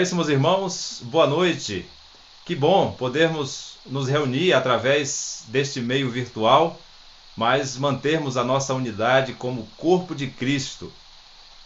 Caríssimos irmãos, boa noite. Que bom podermos nos reunir através deste meio virtual, mas mantermos a nossa unidade como corpo de Cristo,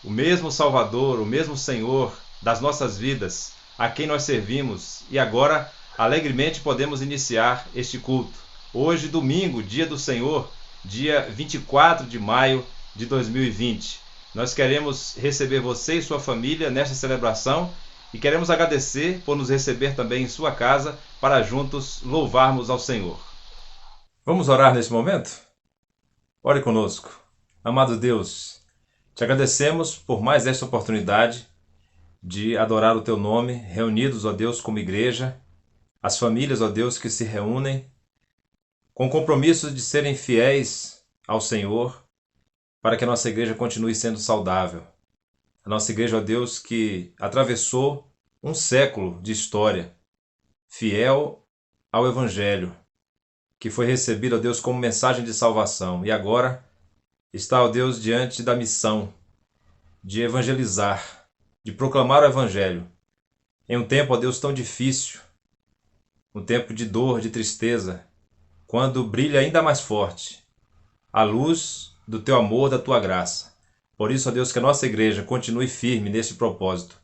o mesmo Salvador, o mesmo Senhor das nossas vidas, a quem nós servimos, e agora alegremente podemos iniciar este culto. Hoje, domingo, dia do Senhor, dia 24 de maio de 2020. Nós queremos receber você e sua família nesta celebração e queremos agradecer por nos receber também em sua casa para juntos louvarmos ao Senhor. Vamos orar nesse momento? Ore conosco. Amado Deus, te agradecemos por mais esta oportunidade de adorar o teu nome, reunidos, ó Deus, como igreja, as famílias, ó Deus, que se reúnem com compromisso de serem fiéis ao Senhor, para que a nossa igreja continue sendo saudável. A nossa igreja, ó Deus, que atravessou um século de história, fiel ao Evangelho, que foi recebido, ó Deus, como mensagem de salvação, e agora está, ó Deus, diante da missão de evangelizar, de proclamar o Evangelho, em um tempo, ó Deus, tão difícil, um tempo de dor, de tristeza, quando brilha ainda mais forte a luz do teu amor, da tua graça. Por isso, ó Deus, que a nossa igreja continue firme nesse propósito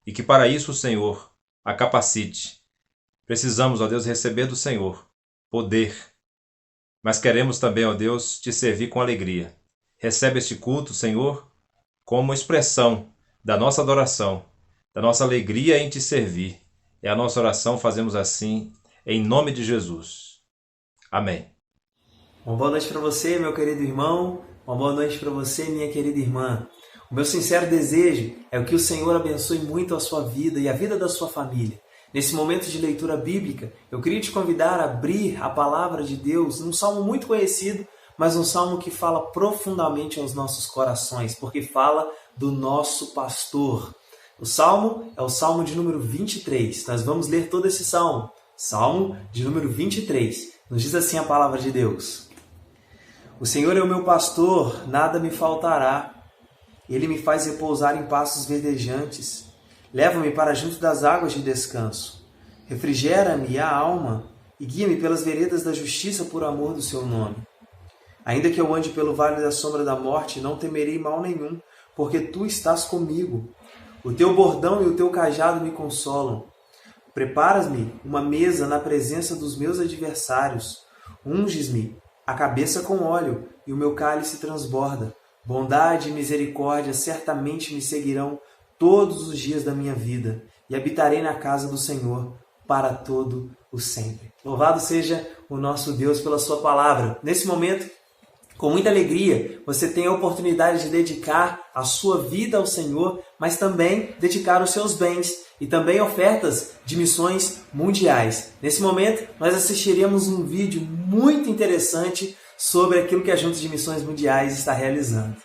e que para isso o Senhor a capacite. Precisamos, ó Deus, receber do Senhor poder, mas queremos também, ó Deus, te servir com alegria. Recebe este culto, Senhor, como expressão da nossa adoração, da nossa alegria em te servir. É a nossa oração, fazemos assim, em nome de Jesus. Amém. Uma boa noite para você, meu querido irmão. Uma boa noite para você, minha querida irmã. O meu sincero desejo é que o Senhor abençoe muito a sua vida e a vida da sua família. Nesse momento de leitura bíblica, eu queria te convidar a abrir a palavra de Deus num salmo muito conhecido, mas um salmo que fala profundamente aos nossos corações, porque fala do nosso pastor. O salmo é o salmo de número 23. Nós vamos ler todo esse salmo. Salmo de número 23. Nos diz assim a palavra de Deus: O Senhor é o meu pastor, nada me faltará. Ele me faz repousar em pastos verdejantes. Leva-me para junto das águas de descanso. Refrigera-me a alma e guia-me pelas veredas da justiça por amor do seu nome. Ainda que eu ande pelo vale da sombra da morte, não temerei mal nenhum, porque tu estás comigo. O teu bordão e o teu cajado me consolam. Preparas-me uma mesa na presença dos meus adversários. Unges-me a cabeça com óleo, e o meu cálice transborda. Bondade e misericórdia certamente me seguirão todos os dias da minha vida, e habitarei na casa do Senhor para todo o sempre. Louvado seja o nosso Deus pela sua palavra. Nesse momento, com muita alegria, você tem a oportunidade de dedicar a sua vida ao Senhor, mas também dedicar os seus bens e também ofertas de missões mundiais. Nesse momento, nós assistiremos um vídeo muito interessante sobre aquilo que a Junta de Missões Mundiais está realizando.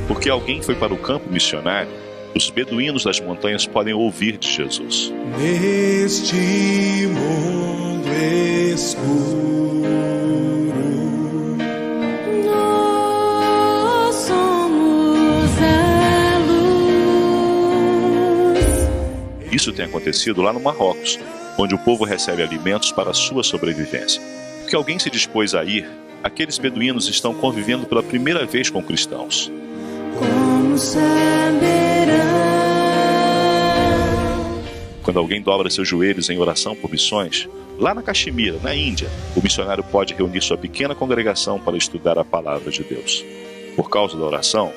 Porque alguém foi para o campo missionário, os beduínos das montanhas podem ouvir de Jesus. Neste mundo escuro, nós somos a luz. Isso tem acontecido lá no Marrocos, onde o povo recebe alimentos para a sua sobrevivência. Porque alguém se dispôs a ir, aqueles beduínos estão convivendo pela primeira vez com cristãos. Como saberão? Quando alguém dobra seus joelhos em oração por missões, lá na Caxemira, na Índia, o missionário pode reunir sua pequena congregação para estudar a palavra de Deus. Por causa da oração,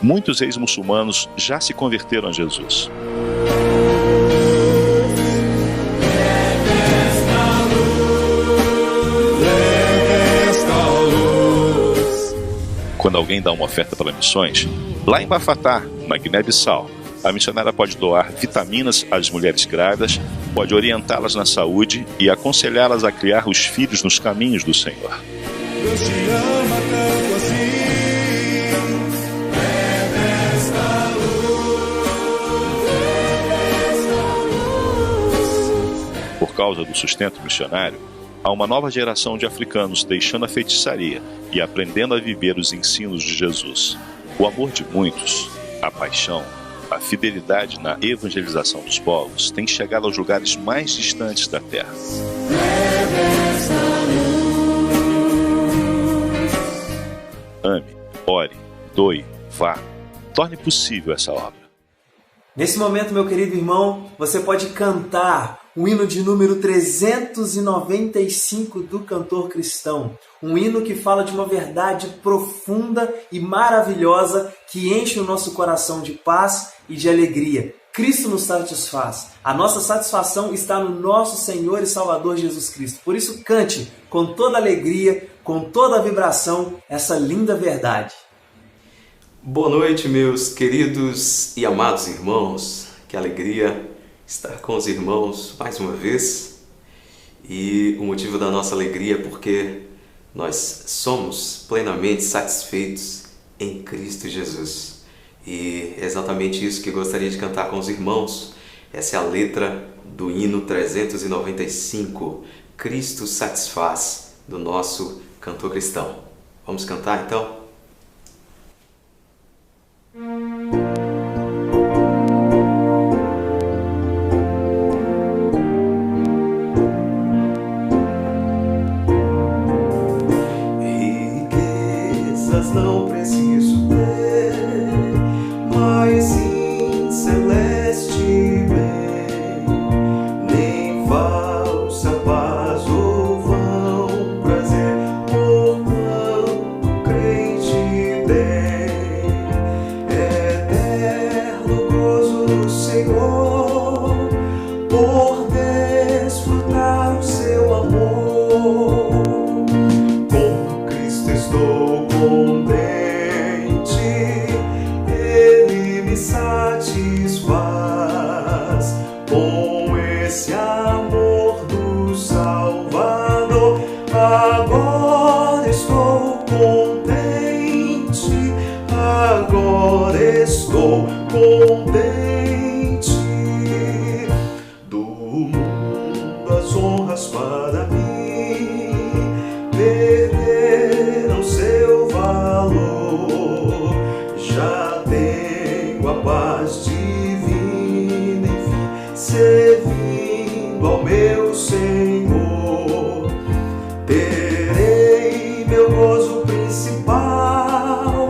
muitos ex-muçulmanos já se converteram a Jesus. Quando alguém dá uma oferta para missões, lá em Bafatá, na Guiné-Bissau, a missionária pode doar vitaminas às mulheres grávidas, pode orientá-las na saúde e aconselhá-las a criar os filhos nos caminhos do Senhor. Deus te ama tanto assim. causa do sustento missionário, há uma nova geração de africanos deixando a feitiçaria e aprendendo a viver os ensinos de Jesus. O amor de muitos, a paixão, a fidelidade na evangelização dos povos tem chegado aos lugares mais distantes da terra. Ame, ore, doe, vá. Torne possível essa obra. Nesse momento, meu querido irmão, você pode cantar o hino de número 395 do Cantor Cristão. Um hino que fala de uma verdade profunda e maravilhosa que enche o nosso coração de paz e de alegria. Cristo nos satisfaz. A nossa satisfação está no nosso Senhor e Salvador Jesus Cristo. Por isso, cante com toda alegria, com toda a vibração, essa linda verdade. Boa noite, meus queridos e amados irmãos. Que alegria estar com os irmãos mais uma vez. E o motivo da nossa alegria é porque nós somos plenamente satisfeitos em Cristo Jesus. E é exatamente isso que gostaria de cantar com os irmãos. Essa é a letra do hino 395, Cristo satisfaz, do nosso Cantor Cristão. Vamos cantar então? Riquezas não preciso ter, mas sim celeste bem, nem falsa paz ou vão prazer, porquanto crente tem eterno gozo do Senhor, por desfrutar o seu amor. Com Cristo estou contente, Ele me satisfaz, com esse amor do Salvador. Agora estou contente, agora estou contente. Do mundo as honras para mim perderam seu valor. Já tenho a paz divina, enfim, servindo ao meu Senhor. Terei meu gozo principal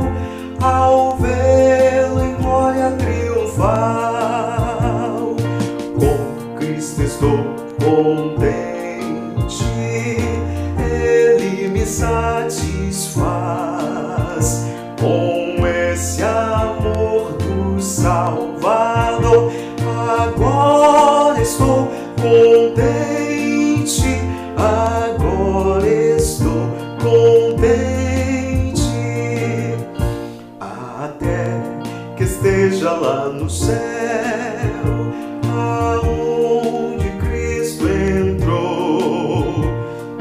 ao vê-lo em glória triunfal. Com Cristo estou contente, Ele me satisfaz, com esse amor do Salvador. Agora estou contente, agora estou contente. Até que esteja lá no céu, aonde Cristo entrou,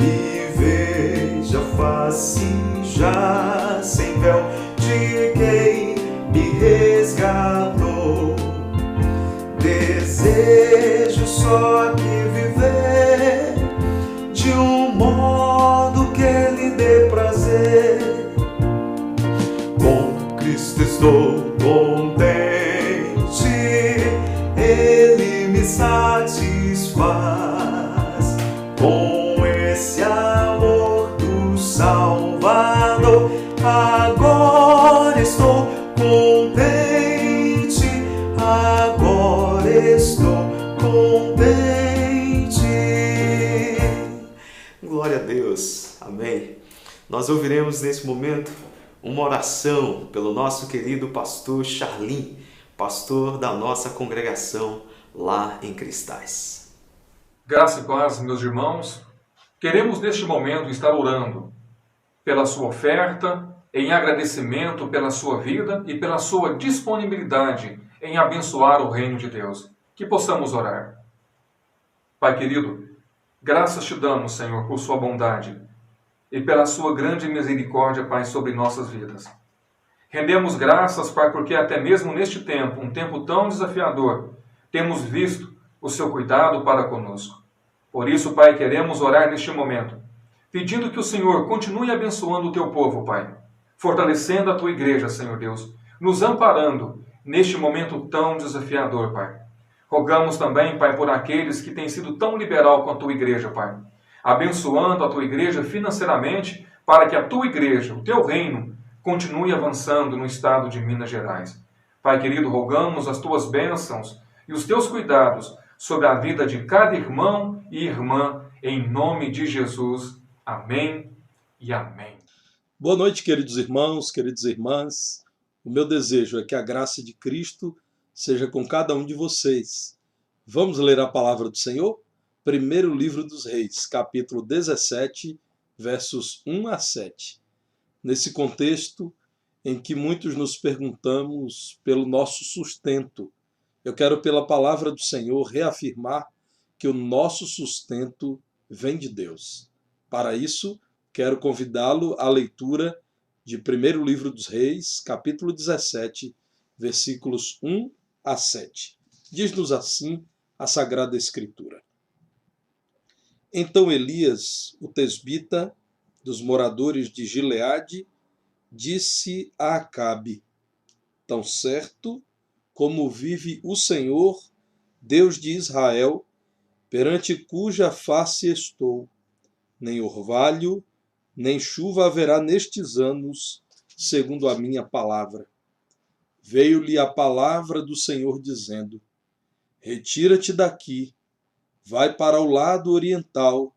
e veja a face já sem véu de quem me resgatou. Desejo só aqui viver de um modo que Ele dê prazer. Com Cristo estou contente, Ele me satisfaz, com esse amor do Salvador. Agora estou contente, agora estou contente. Glória a Deus, amém. Nós ouviremos nesse momento uma oração pelo nosso querido pastor Charlim, pastor da nossa congregação lá em Cristais. Graça e paz, meus irmãos. Queremos neste momento estar orando pela sua oferta, em agradecimento pela sua vida e pela sua disponibilidade em abençoar o reino de Deus. Que possamos orar. Pai querido, graças te damos, Senhor, por sua bondade e pela sua grande misericórdia, Pai, sobre nossas vidas. Rendemos graças, Pai, porque até mesmo neste tempo, um tempo tão desafiador, temos visto o seu cuidado para conosco. Por isso, Pai, queremos orar neste momento, pedindo que o Senhor continue abençoando o teu povo, Pai, fortalecendo a tua igreja, Senhor Deus, nos amparando neste momento tão desafiador, Pai. Rogamos também, Pai, por aqueles que têm sido tão liberal com a tua igreja, Pai, abençoando a tua igreja financeiramente, para que a tua igreja, o teu reino, continue avançando no estado de Minas Gerais. Pai querido, rogamos as tuas bênçãos e os teus cuidados sobre a vida de cada irmão e irmã, em nome de Jesus. Amém e amém. Boa noite, queridos irmãos, queridas irmãs. O meu desejo é que a graça de Cristo seja com cada um de vocês. Vamos ler a palavra do Senhor? Primeiro livro dos Reis, capítulo 17, versos 1 a 7. Nesse contexto em que muitos nos perguntamos pelo nosso sustento, eu quero, pela palavra do Senhor, reafirmar que o nosso sustento vem de Deus. Para isso, quero convidá-lo à leitura de primeiro livro dos Reis, capítulo 17, versículos 1 a 7. Diz-nos assim a Sagrada Escritura. Então Elias, o tesbita, dos moradores de Gileade, disse a Acabe: Tão certo como vive o Senhor, Deus de Israel, perante cuja face estou, nem orvalho, nem chuva haverá nestes anos, segundo a minha palavra. Veio-lhe a palavra do Senhor dizendo: Retira-te daqui, vai para o lado oriental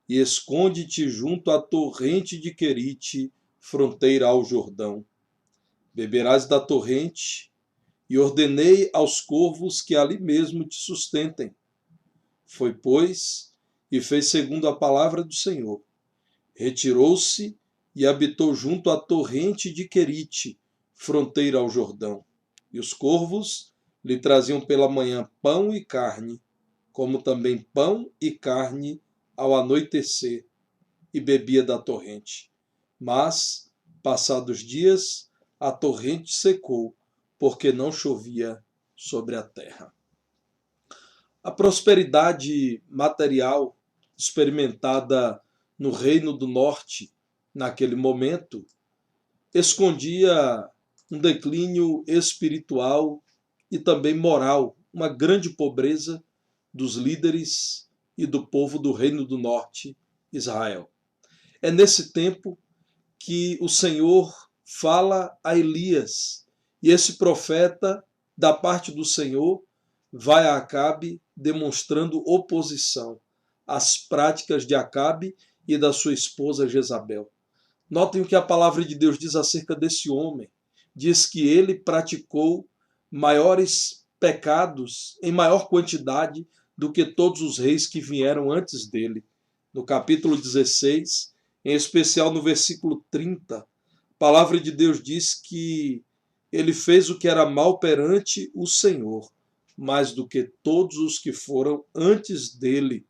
e esconde-te junto à torrente de Querite, fronteira ao Jordão. Beberás da torrente, e ordenei aos corvos que ali mesmo te sustentem. Foi, pois, e fez segundo a palavra do Senhor. Retirou-se e habitou junto à torrente de Querite, fronteira ao Jordão. E os corvos lhe traziam pela manhã pão e carne, como também pão e carne ao anoitecer, e bebia da torrente. Mas, passados dias, a torrente secou, porque não chovia sobre a terra. A prosperidade material experimentada no Reino do Norte, naquele momento, escondia um declínio espiritual e também moral, uma grande pobreza dos líderes e do povo do Reino do Norte, Israel. É nesse tempo que o Senhor fala a Elias, e esse profeta, da parte do Senhor, vai a Acabe demonstrando oposição às práticas de Acabe e da sua esposa Jezabel. Notem o que a palavra de Deus diz acerca desse homem. Diz que ele praticou maiores pecados em maior quantidade do que todos os reis que vieram antes dele. No capítulo 16, em especial no versículo 30, a palavra de Deus diz que ele fez o que era mal perante o Senhor, mais do que todos os que foram antes dele.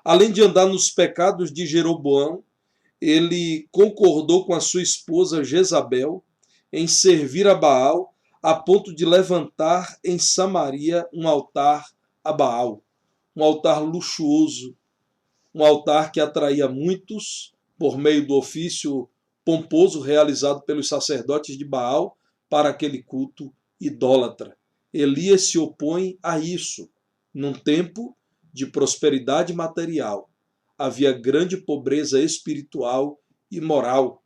Além de andar nos pecados de Jeroboão, ele concordou com a sua esposa Jezabel em servir a Baal, a ponto de levantar em Samaria um altar a Baal, um altar luxuoso, um altar que atraía muitos por meio do ofício pomposo realizado pelos sacerdotes de Baal para aquele culto idólatra. Elias se opõe a isso. Num tempo de prosperidade material, havia grande pobreza espiritual e moral.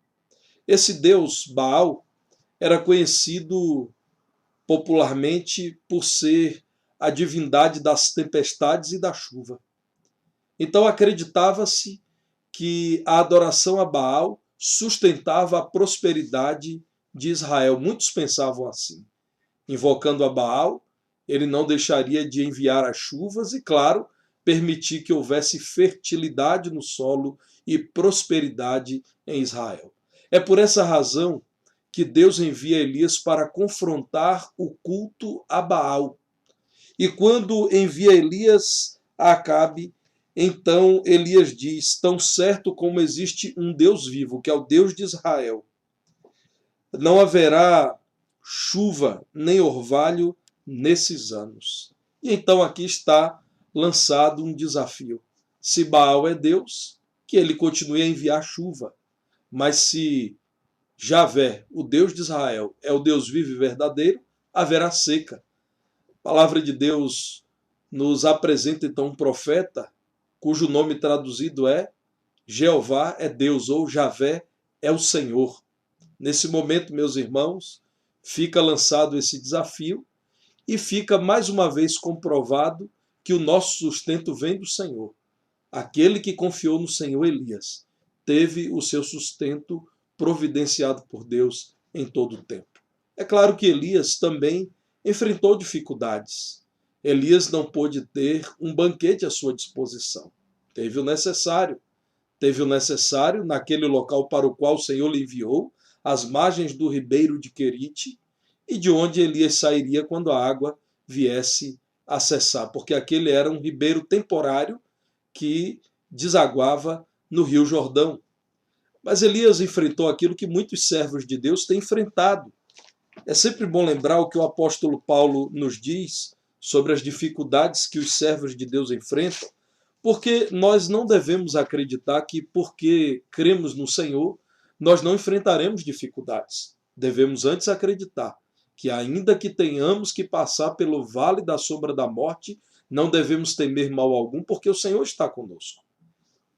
Esse deus, Baal, era conhecido popularmente por ser a divindade das tempestades e da chuva. Então acreditava-se que a adoração a Baal sustentava a prosperidade de Israel. Muitos pensavam assim. Invocando a Baal, ele não deixaria de enviar as chuvas e, claro, permitir que houvesse fertilidade no solo e prosperidade em Israel. É por essa razão que Deus envia Elias para confrontar o culto a Baal. E quando envia Elias a Acabe, então Elias diz: tão certo como existe um Deus vivo, que é o Deus de Israel, não haverá chuva nem orvalho nesses anos. E então aqui está lançado um desafio. Se Baal é Deus, que ele continue a enviar chuva. Mas se Javé, o Deus de Israel, é o Deus vivo e verdadeiro, haverá seca. A palavra de Deus nos apresenta então um profeta, cujo nome traduzido é Jeová é Deus, ou Javé é o Senhor. Nesse momento, meus irmãos, fica lançado esse desafio e fica mais uma vez comprovado que o nosso sustento vem do Senhor. Aquele que confiou no Senhor, Elias, teve o seu sustento providenciado por Deus em todo o tempo. É claro que Elias também enfrentou dificuldades. Elias não pôde ter um banquete à sua disposição. Teve o necessário. Teve o necessário naquele local para o qual o Senhor lhe enviou, às margens do ribeiro de Querite, e de onde Elias sairia quando a água viesse a cessar, porque aquele era um ribeiro temporário que desaguava no Rio Jordão. Mas Elias enfrentou aquilo que muitos servos de Deus têm enfrentado. É sempre bom lembrar o que o apóstolo Paulo nos diz sobre as dificuldades que os servos de Deus enfrentam, porque nós não devemos acreditar que porque cremos no Senhor, nós não enfrentaremos dificuldades. Devemos antes acreditar que ainda que tenhamos que passar pelo vale da sombra da morte, não devemos temer mal algum, porque o Senhor está conosco.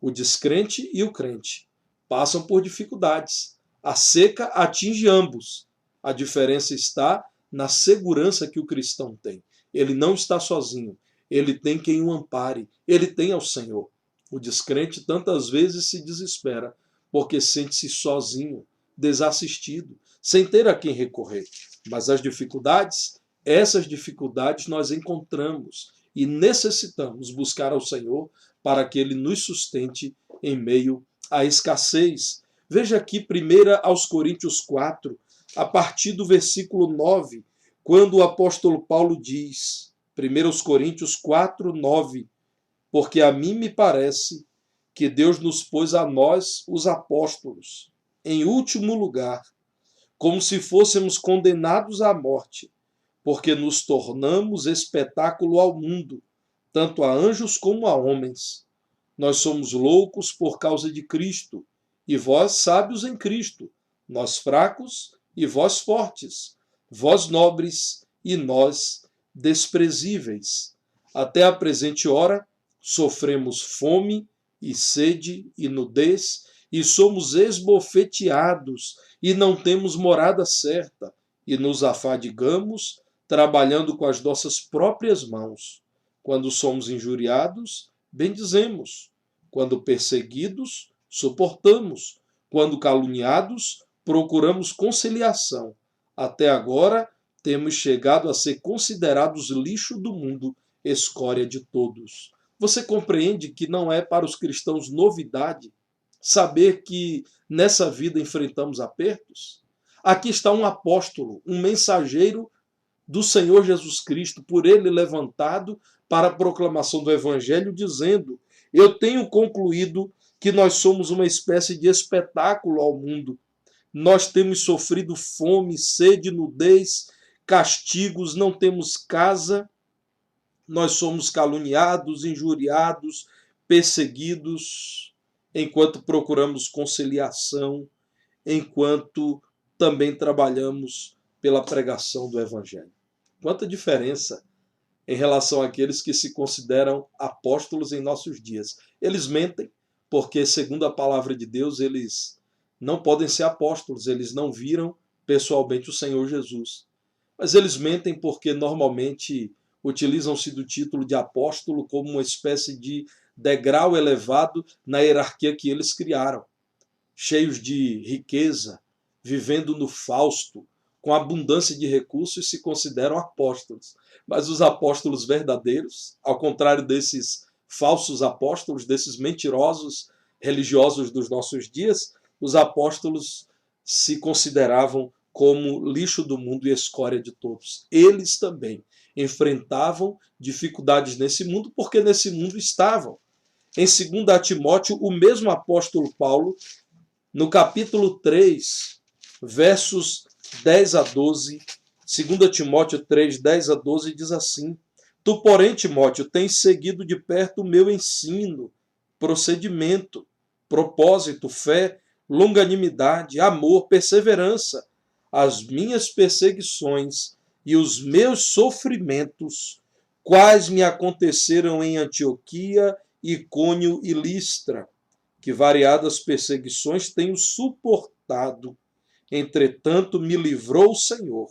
O descrente e o crente passam por dificuldades. A seca atinge ambos. A diferença está na segurança que o cristão tem. Ele não está sozinho. Ele tem quem o ampare. Ele tem ao Senhor. O descrente tantas vezes se desespera, porque sente-se sozinho, desassistido, sem ter a quem recorrer. Mas as dificuldades, essas dificuldades nós encontramos e necessitamos buscar ao Senhor para que Ele nos sustente em meio à escassez. Veja aqui 1 aos Coríntios 4, a partir do versículo 9, quando o apóstolo Paulo diz, 1 aos Coríntios 4, 9, porque a mim me parece que Deus nos pôs a nós, os apóstolos, em último lugar, como se fôssemos condenados à morte, porque nos tornamos espetáculo ao mundo, tanto a anjos como a homens. Nós somos loucos por causa de Cristo, e vós sábios em Cristo, nós fracos e vós fortes, vós nobres e nós desprezíveis. Até a presente hora sofremos fome e sede e nudez, e somos esbofeteados, e não temos morada certa, e nos afadigamos, trabalhando com as nossas próprias mãos. Quando somos injuriados, bendizemos. Quando perseguidos, suportamos. Quando caluniados, procuramos conciliação. Até agora, temos chegado a ser considerados lixo do mundo, escória de todos. Você compreende que não é para os cristãos novidade saber que nessa vida enfrentamos apertos? Aqui está um apóstolo, um mensageiro do Senhor Jesus Cristo, por ele levantado para a proclamação do Evangelho, dizendo: eu tenho concluído que nós somos uma espécie de espetáculo ao mundo. Nós temos sofrido fome, sede, nudez, castigos, não temos casa, nós somos caluniados, injuriados, perseguidos, enquanto procuramos conciliação, enquanto também trabalhamos pela pregação do Evangelho. Quanta diferença em relação àqueles que se consideram apóstolos em nossos dias. Eles mentem, porque, segundo a palavra de Deus, eles não podem ser apóstolos, eles não viram pessoalmente o Senhor Jesus. Mas eles mentem porque normalmente utilizam-se do título de apóstolo como uma espécie de degrau elevado na hierarquia que eles criaram. Cheios de riqueza, vivendo no fausto, com abundância de recursos, se consideram apóstolos. Mas os apóstolos verdadeiros, ao contrário desses falsos apóstolos, desses mentirosos religiosos dos nossos dias, os apóstolos se consideravam como lixo do mundo e escória de todos. Eles também enfrentavam dificuldades nesse mundo, porque nesse mundo estavam. Em 2 Timóteo, o mesmo apóstolo Paulo, no capítulo 3, versos 10 a 12, 2 Timóteo 3, 10 a 12, diz assim: Tu, porém, Timóteo, tens seguido de perto o meu ensino, procedimento, propósito, fé, longanimidade, amor, perseverança. As minhas perseguições e os meus sofrimentos, quais me aconteceram em Antioquia, Icônio e Listra, que variadas perseguições tenho suportado. Entretanto, me livrou o Senhor.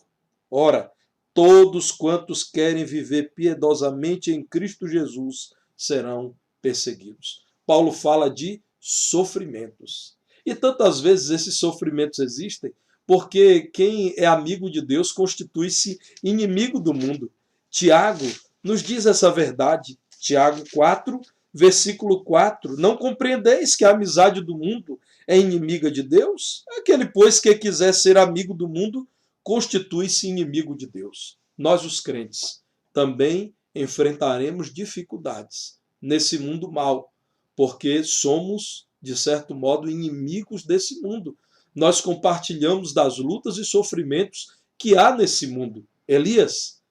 Ora, todos quantos querem viver piedosamente em Cristo Jesus serão perseguidos. Paulo fala de sofrimentos. E tantas vezes esses sofrimentos existem porque quem é amigo de Deus constitui-se inimigo do mundo. Tiago nos diz essa verdade. Tiago 4, versículo 4. Não compreendeis que a amizade do mundo é inimiga de Deus? Aquele, pois, que quiser ser amigo do mundo, constitui-se inimigo de Deus. Nós, os crentes, também enfrentaremos dificuldades nesse mundo mau, porque somos, de certo modo, inimigos desse mundo. Nós compartilhamos das lutas e sofrimentos que há nesse mundo. Elias,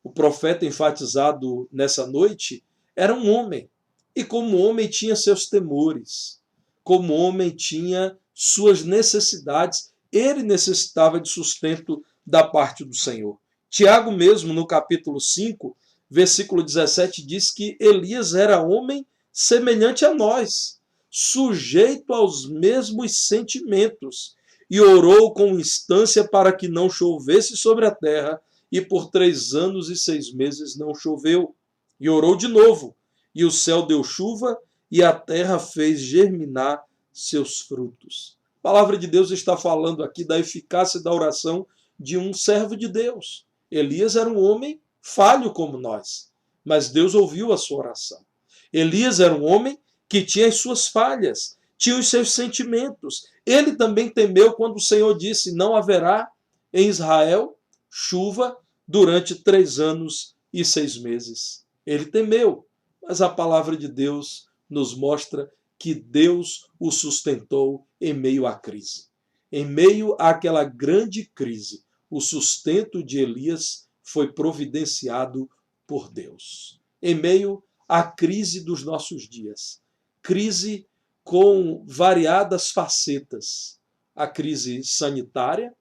o profeta enfatizado nessa noite, era um homem. E como homem tinha seus temores. Como homem tinha suas necessidades. Ele necessitava de sustento da parte do Senhor. Tiago mesmo, no capítulo 5, versículo 17, diz que Elias era homem semelhante a nós, sujeito aos mesmos sentimentos, e orou com instância para que não chovesse sobre a terra, e por 3 anos e 6 meses não choveu. E orou de novo, e o céu deu chuva, e a terra fez germinar seus frutos. A palavra de Deus está falando aqui da eficácia da oração de um servo de Deus. Elias era um homem falho como nós, mas Deus ouviu a sua oração. Elias era um homem que tinha as suas falhas, tinha os seus sentimentos. Ele também temeu quando o Senhor disse: não haverá em Israel chuva durante 3 anos e 6 meses. Ele temeu, mas a palavra de Deus nos mostra que Deus o sustentou em meio à crise. Em meio àquela grande crise, o sustento de Elias foi providenciado por Deus. Em meio à crise dos nossos dias, crise com variadas facetas. A crise sanitária,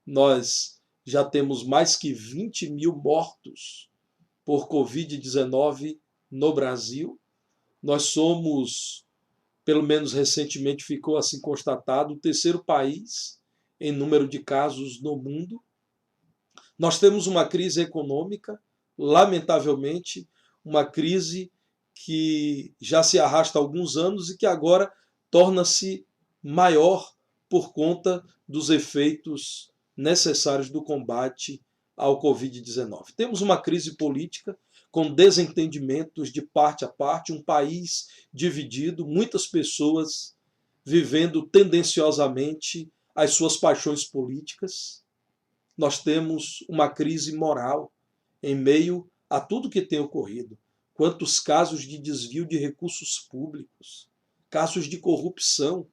nós já temos mais que 20 mil mortos por Covid-19 no Brasil. Nós somos, pelo menos recentemente ficou assim constatado, o 3º país em número de casos no mundo. Nós temos uma crise econômica, lamentavelmente, uma crise que já se arrasta há alguns anos e que agora torna-se maior por conta dos efeitos necessários do combate ao Covid-19. Temos uma crise política com desentendimentos de parte a parte, um país dividido, muitas pessoas vivendo tendenciosamente as suas paixões políticas. Nós temos uma crise moral em meio a tudo que tem ocorrido. Quantos casos de desvio de recursos públicos, casos de corrupção,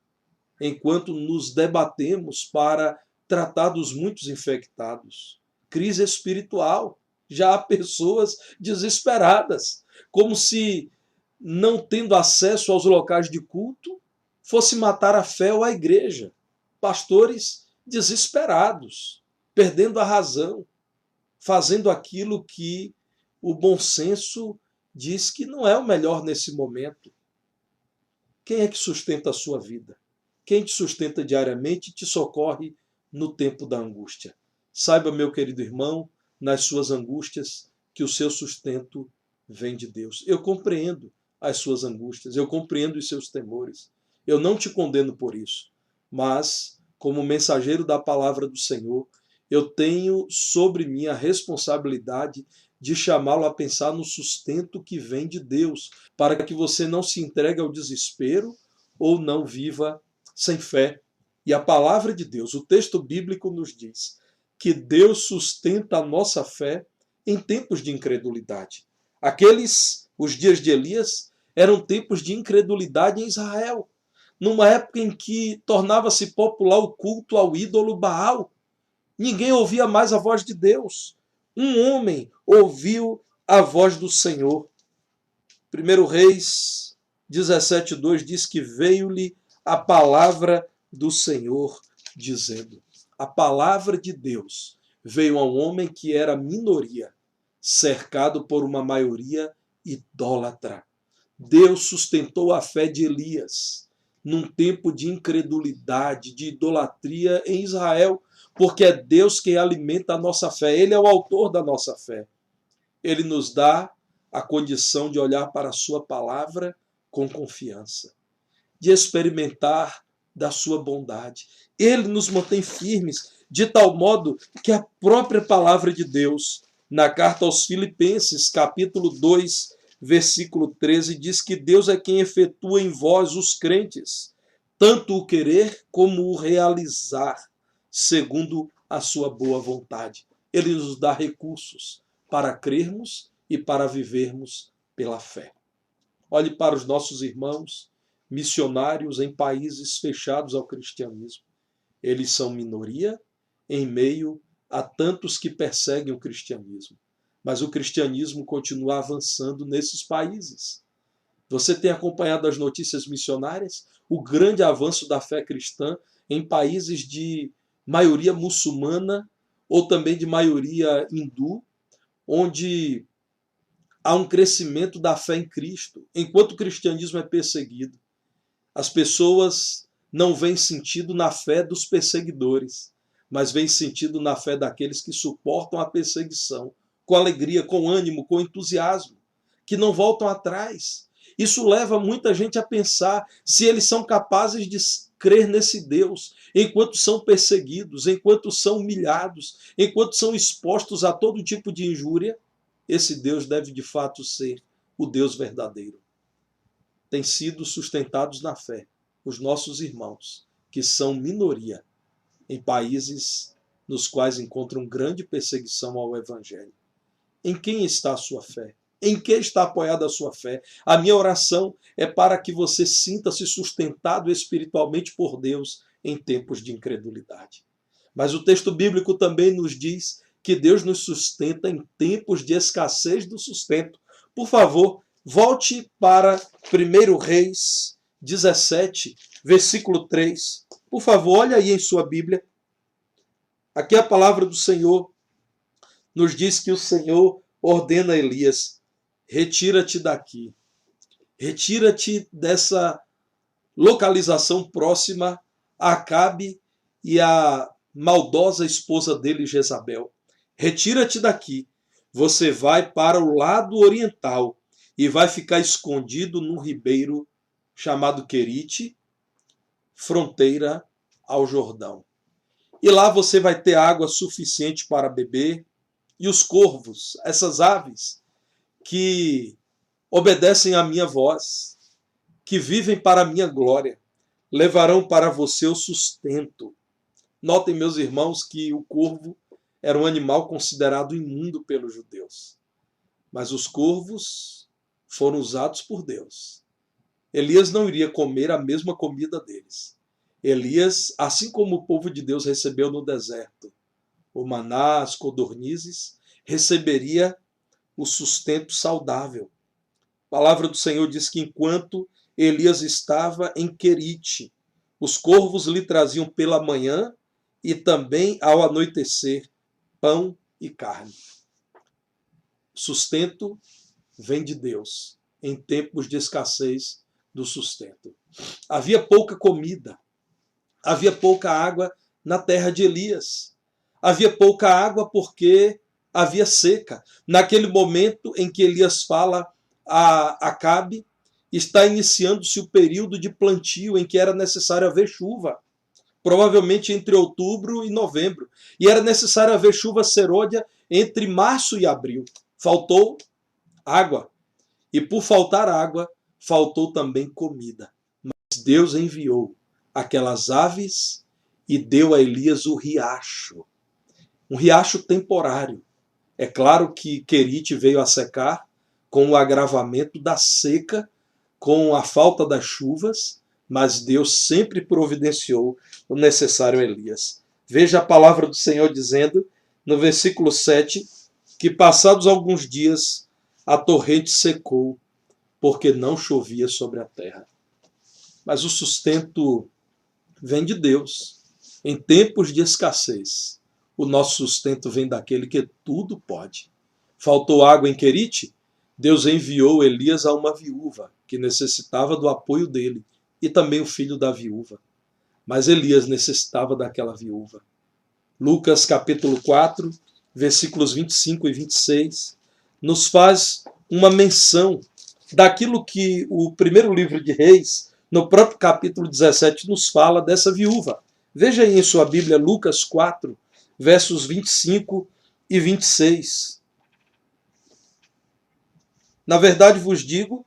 enquanto nos debatemos para tratar dos muitos infectados. Crise espiritual. Já há pessoas desesperadas, como se, não tendo acesso aos locais de culto, fosse matar a fé ou a igreja. Pastores desesperados, perdendo a razão, fazendo aquilo que o bom senso diz que não é o melhor nesse momento. Quem é que sustenta a sua vida? Quem te sustenta diariamente e te socorre no tempo da angústia? Saiba, meu querido irmão, nas suas angústias, que o seu sustento vem de Deus. Eu compreendo as suas angústias, eu compreendo os seus temores. Eu não te condeno por isso, mas, como mensageiro da palavra do Senhor, eu tenho sobre mim a responsabilidade de chamá-lo a pensar no sustento que vem de Deus, para que você não se entregue ao desespero ou não viva sem fé. E a palavra de Deus, o texto bíblico nos diz que Deus sustenta a nossa fé em tempos de incredulidade. Os dias de Elias, eram tempos de incredulidade em Israel, numa época em que tornava-se popular o culto ao ídolo Baal. Ninguém ouvia mais a voz de Deus. Um homem ouviu a voz do Senhor. 1 Reis, 17:2 diz que veio-lhe a palavra do Senhor dizendo. A palavra de Deus veio a um homem que era minoria, cercado por uma maioria idólatra. Deus sustentou a fé de Elias num tempo de incredulidade, de idolatria em Israel, porque é Deus quem alimenta a nossa fé. Ele é o autor da nossa fé. Ele nos dá a condição de olhar para a sua palavra com confiança, de experimentar da sua bondade. Ele nos mantém firmes, de tal modo que a própria palavra de Deus, na carta aos Filipenses, capítulo 2, versículo 13, diz que Deus é quem efetua em vós, os crentes, tanto o querer como o realizar, segundo a sua boa vontade. Ele nos dá recursos para crermos e para vivermos pela fé. Olhe para os nossos irmãos missionários em países fechados ao cristianismo. Eles são minoria em meio a tantos que perseguem o cristianismo. Mas o cristianismo continua avançando nesses países. Você tem acompanhado as notícias missionárias? O grande avanço da fé cristã em países de maioria muçulmana ou também de maioria hindu, onde há um crescimento da fé em Cristo. Enquanto o cristianismo é perseguido, as pessoas não veem sentido na fé dos perseguidores, mas veem sentido na fé daqueles que suportam a perseguição, com alegria, com ânimo, com entusiasmo, que não voltam atrás. Isso leva muita gente a pensar se eles são capazes de crer nesse Deus, enquanto são perseguidos, enquanto são humilhados, enquanto são expostos a todo tipo de injúria. Esse Deus deve de fato ser o Deus verdadeiro. Têm sido sustentados na fé os nossos irmãos, que são minoria em países nos quais encontram grande perseguição ao Evangelho. Em quem está a sua fé? Em que está apoiada a sua fé? A minha oração é para que você sinta-se sustentado espiritualmente por Deus em tempos de incredulidade. Mas o texto bíblico também nos diz que Deus nos sustenta em tempos de escassez do sustento. Por favor, volte para 1 Reis 17, versículo 3. Por favor, olha aí em sua Bíblia. Aqui a palavra do Senhor nos diz que o Senhor ordena a Elias: retira-te daqui. Retira-te dessa localização próxima a Acabe e a maldosa esposa dele, Jezabel. Retira-te daqui. Você vai para o lado oriental e vai ficar escondido num ribeiro chamado Querite, fronteira ao Jordão. E lá você vai ter água suficiente para beber, e os corvos, essas aves que obedecem à minha voz, que vivem para a minha glória, levarão para você o sustento. Notem, meus irmãos, que o corvo era um animal considerado imundo pelos judeus. Mas os corvos foram usados por Deus. Elias não iria comer a mesma comida deles. Elias, assim como o povo de Deus recebeu no deserto o maná, as codornizes, receberia o sustento saudável. A palavra do Senhor diz que enquanto Elias estava em Querite, os corvos lhe traziam pela manhã e também ao anoitecer pão e carne. Sustento vem de Deus em tempos de escassez do sustento. Havia pouca comida, havia pouca água na terra de Elias. Havia pouca água porque havia seca. Naquele momento em que Elias fala a Acabe, está iniciando-se o período de plantio em que era necessário haver chuva, provavelmente entre outubro e novembro. E era necessário haver chuva serôdia entre março e abril. Faltou água. E por faltar água, faltou também comida. Mas Deus enviou aquelas aves e deu a Elias o riacho. Um riacho temporário. É claro que Querite veio a secar com o agravamento da seca, com a falta das chuvas, mas Deus sempre providenciou o necessário a Elias. Veja a palavra do Senhor dizendo, no versículo 7, que passados alguns dias a torrente secou, porque não chovia sobre a terra. Mas o sustento vem de Deus. Em tempos de escassez, o nosso sustento vem daquele que tudo pode. Faltou água em Querite? Deus enviou Elias a uma viúva que necessitava do apoio dele e também o filho da viúva. Mas Elias necessitava daquela viúva. Lucas capítulo 4, versículos 25 e 26, nos faz uma menção daquilo que o primeiro livro de Reis, no próprio capítulo 17, nos fala dessa viúva. Veja aí em sua Bíblia, Lucas 4, versos 25 e 26. Na verdade vos digo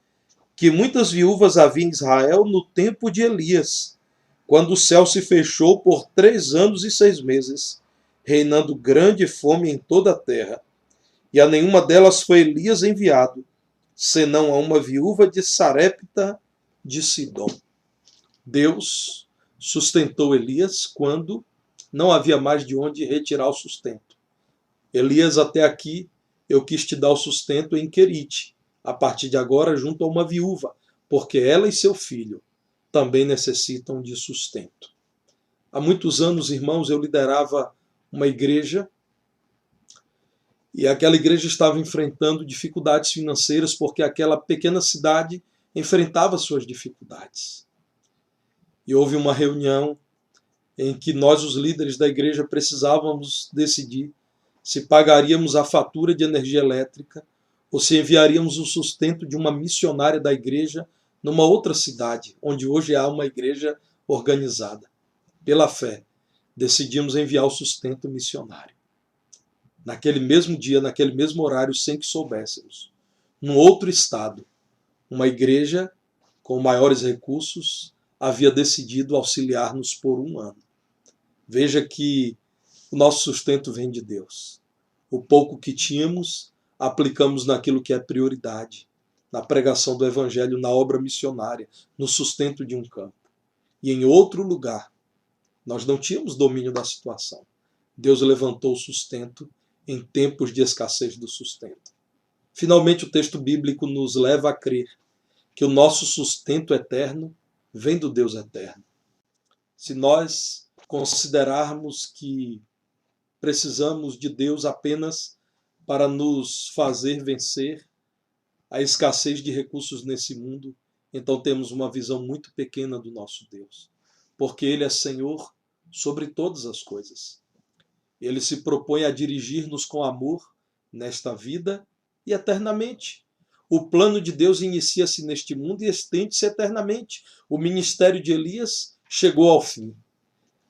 que muitas viúvas havia em Israel no tempo de Elias, quando o céu se fechou por 3 anos e 6 meses, reinando grande fome em toda a terra. E a nenhuma delas foi Elias enviado, senão a uma viúva de Sarepta de Sidom. Deus sustentou Elias quando não havia mais de onde retirar o sustento. Elias, até aqui, eu quis te dar o sustento em Querite, a partir de agora junto a uma viúva, porque ela e seu filho também necessitam de sustento. Há muitos anos, irmãos, eu liderava uma igreja e aquela igreja estava enfrentando dificuldades financeiras porque aquela pequena cidade enfrentava suas dificuldades. E houve uma reunião em que nós, os líderes da igreja, precisávamos decidir se pagaríamos a fatura de energia elétrica ou se enviaríamos o sustento de uma missionária da igreja numa outra cidade, onde hoje há uma igreja organizada. Pela fé, decidimos enviar o sustento missionário. Naquele mesmo dia, naquele mesmo horário, sem que soubéssemos, num outro estado, uma igreja com maiores recursos havia decidido auxiliar-nos por 1 ano. Veja que o nosso sustento vem de Deus. O pouco que tínhamos, aplicamos naquilo que é prioridade, na pregação do Evangelho, na obra missionária, no sustento de um campo. E em outro lugar, nós não tínhamos domínio da situação. Deus levantou o sustento em tempos de escassez do sustento. Finalmente, o texto bíblico nos leva a crer que o nosso sustento eterno vem do Deus eterno. Se nós considerarmos que precisamos de Deus apenas para nos fazer vencer a escassez de recursos nesse mundo, então temos uma visão muito pequena do nosso Deus, porque Ele é Senhor sobre todas as coisas. Ele se propõe a dirigir-nos com amor nesta vida e eternamente. O plano de Deus inicia-se neste mundo e estende-se eternamente. O ministério de Elias chegou ao fim,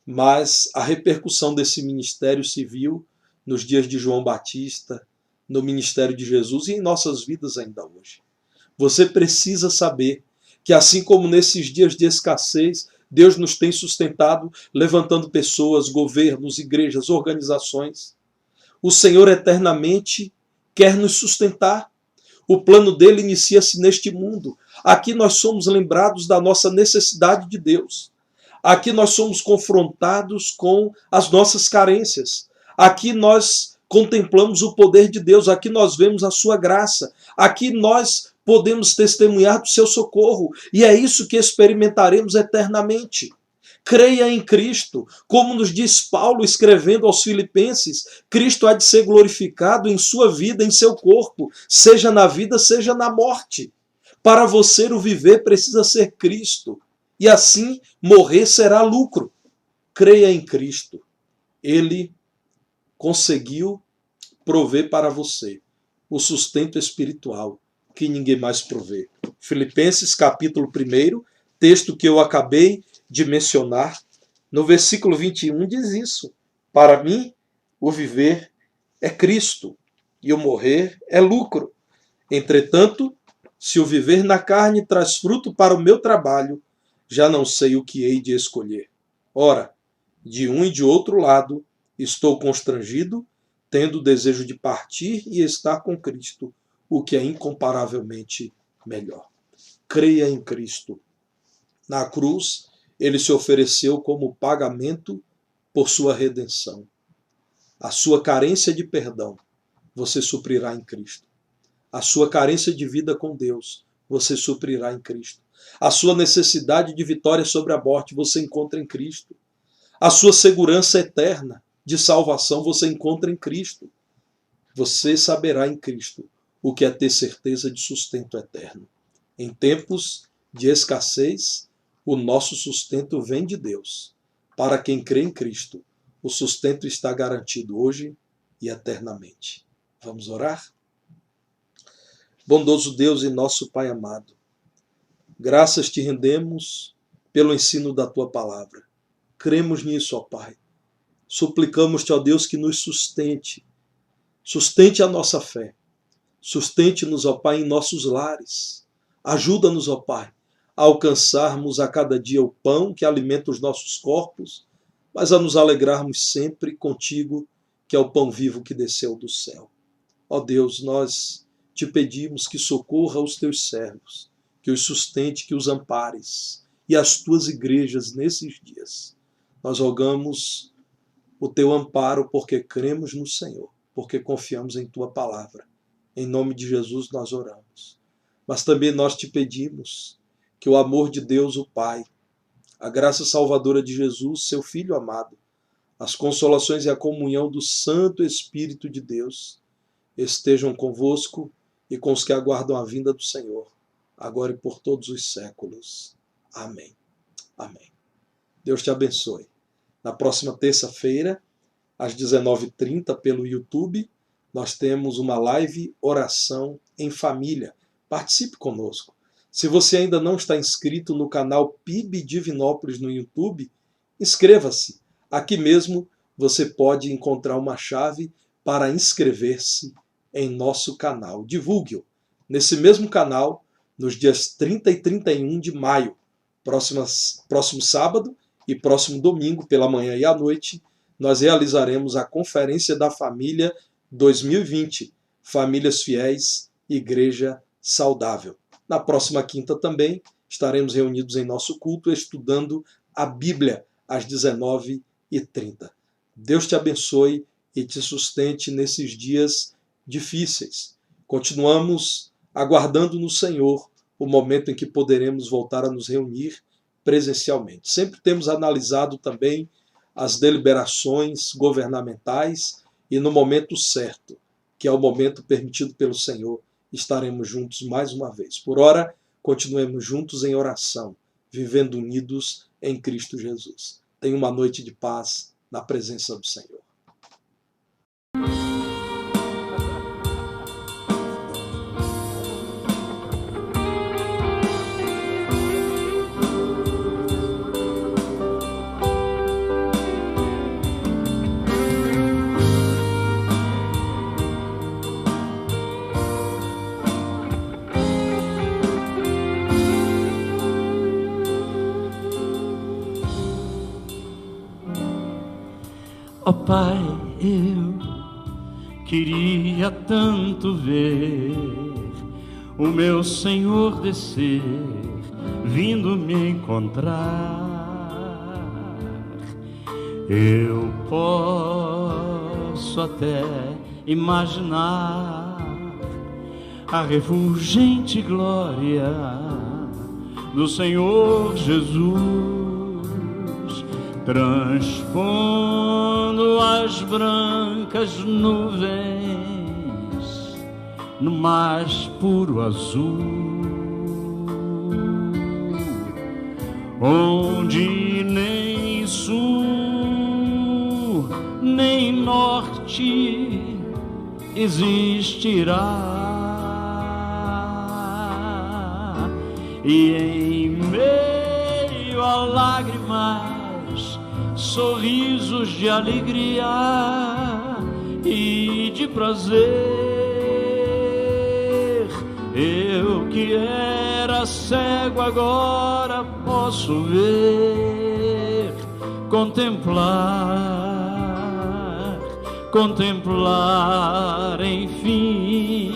mas a repercussão desse ministério se viu nos dias de João Batista, no ministério de Jesus e em nossas vidas ainda hoje. Você precisa saber que assim como nesses dias de escassez, Deus nos tem sustentado, levantando pessoas, governos, igrejas, organizações. O Senhor eternamente quer nos sustentar. O plano dele inicia-se neste mundo. Aqui nós somos lembrados da nossa necessidade de Deus. Aqui nós somos confrontados com as nossas carências. Aqui nós contemplamos o poder de Deus. Aqui nós vemos a sua graça. Aqui nós podemos testemunhar do seu socorro. E é isso que experimentaremos eternamente. Creia em Cristo. Como nos diz Paulo escrevendo aos Filipenses, Cristo há de ser glorificado em sua vida, em seu corpo, seja na vida, seja na morte. Para você o viver precisa ser Cristo. E assim morrer será lucro. Creia em Cristo. Ele conseguiu prover para você o sustento espiritual que ninguém mais provê. Filipenses capítulo 1, texto que eu acabei de mencionar, no versículo 21 diz isso: para mim o viver é Cristo e o morrer é lucro. Entretanto, se o viver na carne traz fruto para o meu trabalho, já não sei o que hei de escolher. Ora, de um e de outro lado estou constrangido, tendo o desejo de partir e estar com Cristo, o que é incomparavelmente melhor. Creia em Cristo. Na cruz, ele se ofereceu como pagamento por sua redenção. A sua carência de perdão, você suprirá em Cristo. A sua carência de vida com Deus, você suprirá em Cristo. A sua necessidade de vitória sobre a morte você encontra em Cristo. A sua segurança eterna de salvação você encontra em Cristo. Você saberá em Cristo o que é ter certeza de sustento eterno. Em tempos de escassez, o nosso sustento vem de Deus. Para quem crê em Cristo, o sustento está garantido hoje e eternamente. Vamos orar? Bondoso Deus e nosso Pai amado, graças te rendemos pelo ensino da tua palavra. Cremos nisso, ó Pai. Suplicamos-te, ó Deus, que nos sustente. Sustente a nossa fé. Sustente-nos, ó Pai, em nossos lares. Ajuda-nos, ó Pai, a alcançarmos a cada dia o pão que alimenta os nossos corpos, mas a nos alegrarmos sempre contigo, que é o pão vivo que desceu do céu. Ó Deus, nós te pedimos que socorra os teus servos, que os sustente, que os ampares, e as tuas igrejas nesses dias. Nós rogamos o teu amparo porque cremos no Senhor, porque confiamos em tua palavra. Em nome de Jesus nós oramos. Mas também nós te pedimos que o amor de Deus, o Pai, a graça salvadora de Jesus, seu Filho amado, as consolações e a comunhão do Santo Espírito de Deus estejam convosco e com os que aguardam a vinda do Senhor, agora e por todos os séculos. Amém. Amém. Deus te abençoe. Na próxima terça-feira, às 19h30, pelo YouTube, nós temos uma live Oração em Família. Participe conosco. Se você ainda não está inscrito no canal PIB Divinópolis no YouTube, inscreva-se. Aqui mesmo você pode encontrar uma chave para inscrever-se em nosso canal. Divulgue-o. Nesse mesmo canal, nos dias 30 e 31 de maio, próximo sábado e próximo domingo, pela manhã e à noite, nós realizaremos a Conferência da Família 2020, Famílias Fiéis, Igreja Saudável. Na próxima quinta também estaremos reunidos em nosso culto estudando a Bíblia às 19h30. Deus te abençoe e te sustente nesses dias difíceis. Continuamos aguardando no Senhor o momento em que poderemos voltar a nos reunir presencialmente. Sempre temos analisado também as deliberações governamentais e no momento certo, que é o momento permitido pelo Senhor, estaremos juntos mais uma vez. Por ora, continuemos juntos em oração, vivendo unidos em Cristo Jesus. Tenha uma noite de paz na presença do Senhor. Ó Pai, eu queria tanto ver o meu Senhor descer, vindo me encontrar. Eu posso até imaginar a refulgente glória do Senhor Jesus, transpondo as brancas nuvens no mais puro azul, onde nem sul nem norte existirá, e em meio a lágrimas, sorrisos de alegria e de prazer. Eu que era cego agora posso ver, contemplar, enfim.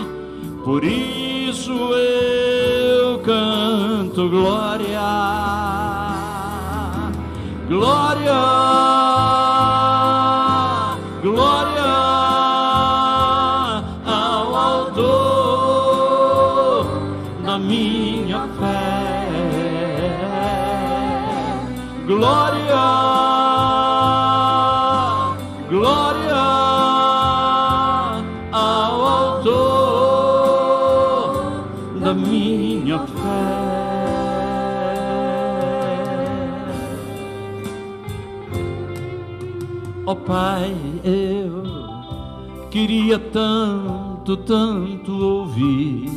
Por isso eu canto glória, glória, glória ao Autor da minha da minha fé. Ó Pai, eu queria tanto, tanto ouvir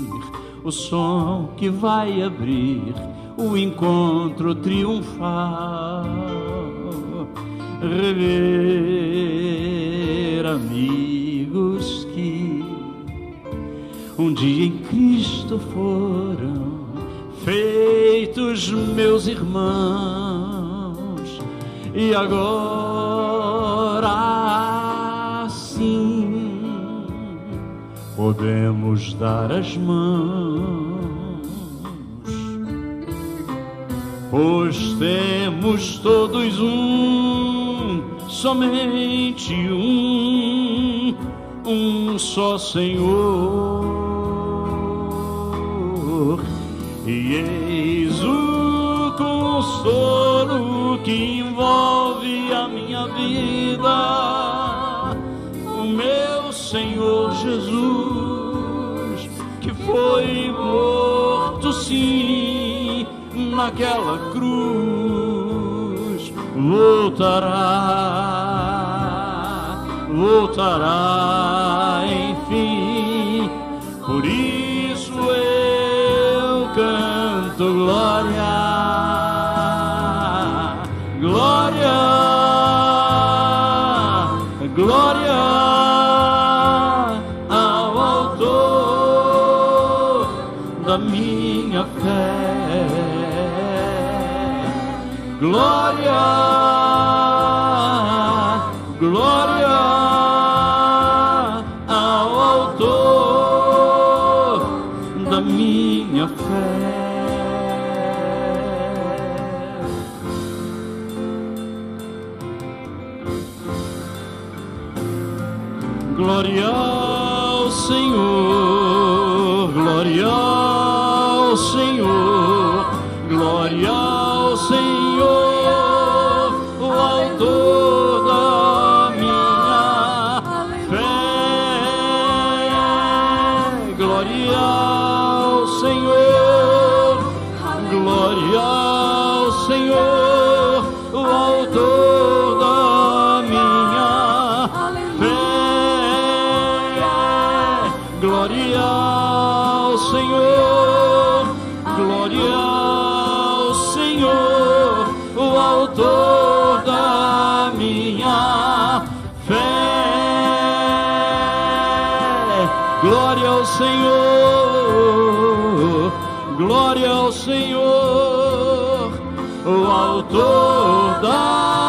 o som que vai abrir o encontro triunfal, rever amigos que um dia em Cristo foram feitos meus irmãos, e agora sim podemos dar as mãos, pois temos todos somente um só Senhor, e eis o consolo que envolve a minha vida, o meu Senhor Jesus, que foi morto sim naquela cruz, voltará enfim. Por isso eu canto glória, glória, glória ao autor da minha fé, glória, glória ao autor da minha fé. Glória ao Senhor, glória ao Senhor, glória ao Senhor, o autor da minha fé. Glória ao Senhor, glória ao Senhor, o autor da minha fé. Glória ao Senhor, glória ao Senhor, o autor da minha fé. Glória ao Senhor, glória ao Senhor, o autor da